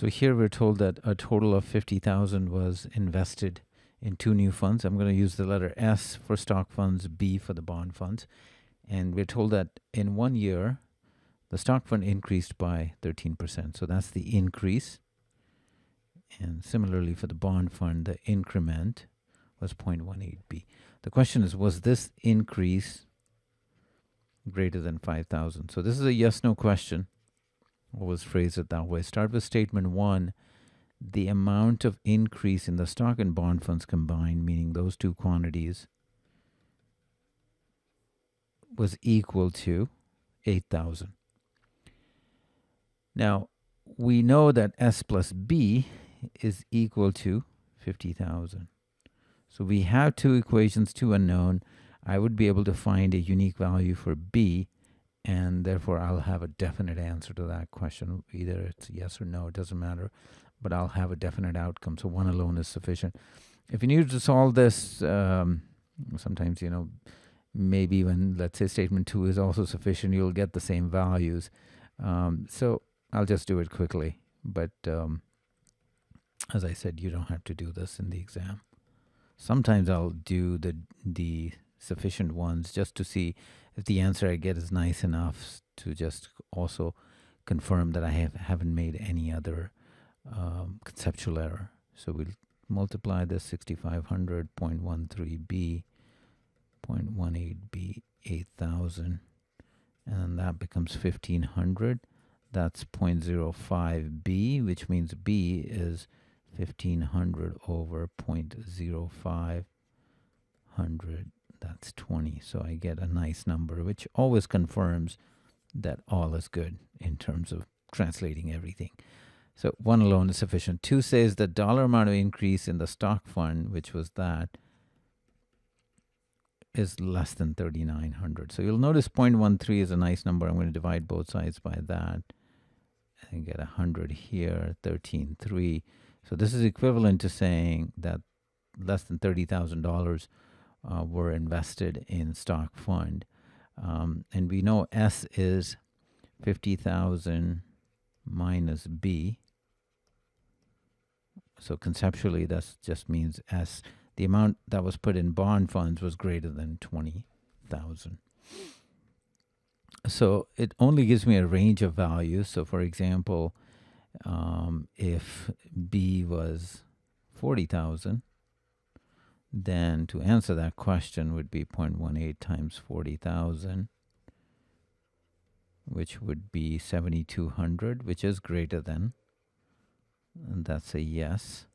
So here we're told that a total of 50,000 was invested in 2 new funds. I'm going to use the letter S for stock funds, B for the bond funds. And we're told that in 1 year, the stock fund increased by 13%. So that's the increase. And similarly for the bond fund, the increment was 0.18B. The question is, was this increase greater than 5,000? So this is a yes-no question. Always phrase it that way. Start with statement 1. The amount of increase in the stock and bond funds combined, meaning those two quantities, was equal to 8,000. Now, we know that S plus B is equal to 50,000. So we have two equations, two unknown. I would be able to find a unique value for B, and therefore I'll have a definite answer to that question. Either it's yes or no, it doesn't matter, but I'll have a definite outcome. So 1 alone is sufficient. If you need to solve this, sometimes, maybe when, let's say, statement 2 is also sufficient, you'll get the same values. So I'll just do it quickly. But as I said, you don't have to do this in the exam. Sometimes I'll do the sufficient ones just to see if the answer I get is nice enough to just also confirm that I haven't made any other conceptual error. So we'll multiply this 6,500, 0.13b, 0.18b, 8,000, and then that becomes 1,500. That's 0.05b, which means b is 1,500 over 0.0500. That's 20. So I get a nice number, which always confirms that all is good in terms of translating everything. So 1 alone is sufficient. 2 says the dollar amount of increase in the stock fund, which was that, is less than 3,900. So you'll notice 0.13 is a nice number. I'm going to divide both sides by that and get 100 here, 13.3. So this is equivalent to saying that less than $30,000 were invested in stock fund. And we know S is 50,000 minus B. So conceptually, that just means S, the amount that was put in bond funds was greater than 20,000. So it only gives me a range of values. So for example, if B was 40,000, then to answer that question would be 0.18 times 40,000, which would be 7,200, which is greater than, and that's a yes.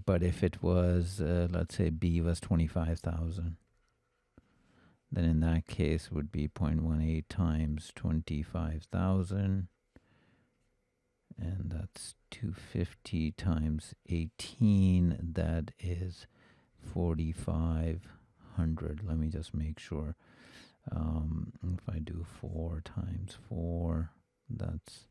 But if it was, let's say B was 25,000, then in that case would be 0.18 times 25,000, and that's 250 times 18, that is 4,500. Let me just make sure. If I do 4 times 4, that's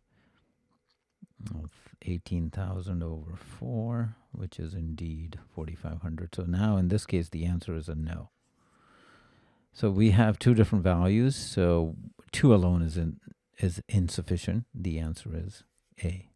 18,000 over 4, which is indeed 4,500. So now in this case, the answer is a no. So we have two different values. So 2 alone is insufficient. The answer is A.